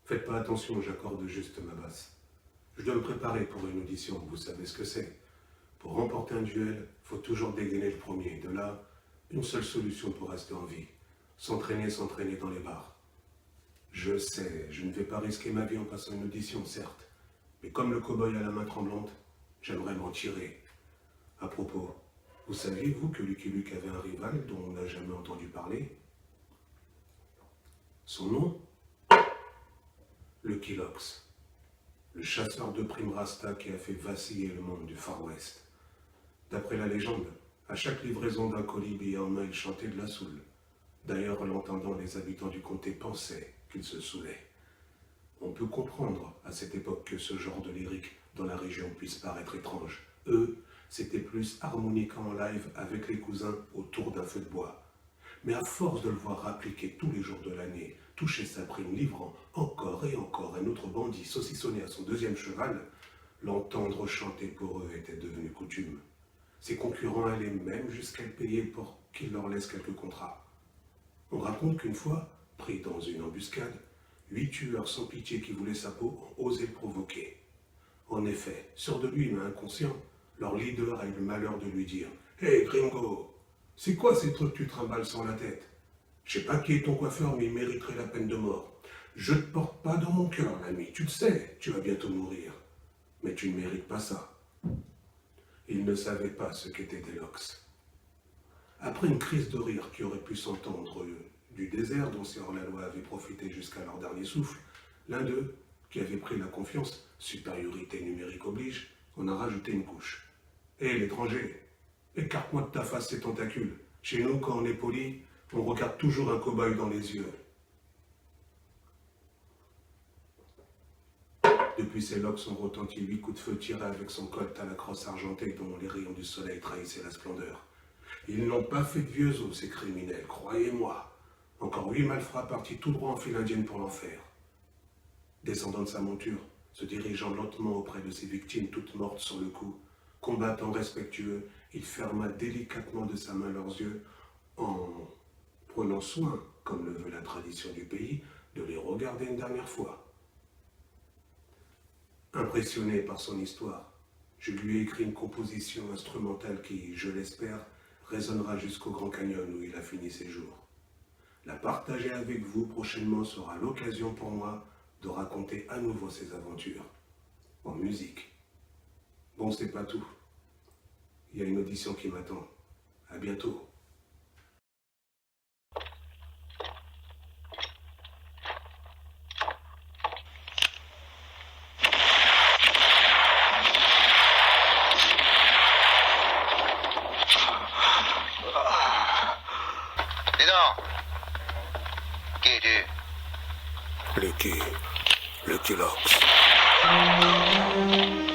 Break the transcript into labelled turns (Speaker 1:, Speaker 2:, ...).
Speaker 1: Faites pas attention, j'accorde juste ma basse. Je dois me préparer pour une audition, vous savez ce que c'est. Pour remporter un duel, faut toujours dégainer le premier. De là, une seule solution pour rester en vie. S'entraîner dans les bars. Je sais, je ne vais pas risquer ma vie en passant une audition, certes. Mais comme le cow-boy a la main tremblante, j'aimerais m'en tirer. À propos, vous saviez-vous que Lucky Luke avait un rival dont on n'a jamais entendu parler? Son nom? Lucky Lox, le chasseur de primes Rasta qui a fait vaciller le monde du Far West. D'après la légende, à chaque livraison d'un colis billet en main, il chantait de la soul. D'ailleurs, en l'entendant, les habitants du comté pensaient qu'il se saoulait. On peut comprendre à cette époque que ce genre de lyrique dans la région puisse paraître étrange. Eux, c'était plus harmonique en live avec les cousins autour d'un feu de bois. Mais à force de le voir appliquer tous les jours de l'année, toucher sa prime, livrant encore et encore un autre bandit saucissonné à son deuxième cheval, l'entendre chanter pour eux était devenu coutume. Ses concurrents allaient même jusqu'à le payer pour qu'il leur laisse quelques contrats. On raconte qu'une fois, pris dans une embuscade, 8 tueurs sans pitié qui voulaient sa peau ont osé le provoquer. En effet, sûr de lui mais inconscient, leur leader a eu le malheur de lui dire « Hé, gringo, c'est quoi ces trucs que tu trimbales sans la tête? Je sais pas qui est ton coiffeur, mais il mériterait la peine de mort. Je te porte pas dans mon cœur, l'ami, tu le sais, tu vas bientôt mourir. Mais tu ne mérites pas ça. » Il ne savait pas ce qu'était des Lox. Après une crise de rire qui aurait pu s'entendre du désert dont ces hors-la-loi avaient profité jusqu'à leur dernier souffle, l'un d'eux, qui avait pris la confiance, supériorité numérique oblige, en a rajouté une couche. « Hé, l'étranger, écarte-moi de ta face ces tentacules. Chez nous, quand on est poli, on regarde toujours un cow-boy dans les yeux. » Depuis ces Lox ont retenti 8 coups de feu tirés avec son colt à la crosse argentée dont les rayons du soleil trahissaient la splendeur. Ils n'ont pas fait de vieux os, ces criminels, croyez-moi. Encore 8 malfrats partis tout droit en file indienne pour l'enfer. Descendant de sa monture, se dirigeant lentement auprès de ses victimes toutes mortes sur le coup, combattant respectueux, il ferma délicatement de sa main leurs yeux en prenant soin, comme le veut la tradition du pays, de les regarder une dernière fois. Impressionné par son histoire, je lui ai écrit une composition instrumentale qui, je l'espère, résonnera jusqu'au Grand Canyon où il a fini ses jours. La partager avec vous prochainement sera l'occasion pour moi de raconter à nouveau ses aventures, en musique. Bon, c'est pas tout. Il y a une audition qui m'attend. À bientôt. Lucky Lox.
Speaker 2: Thank you.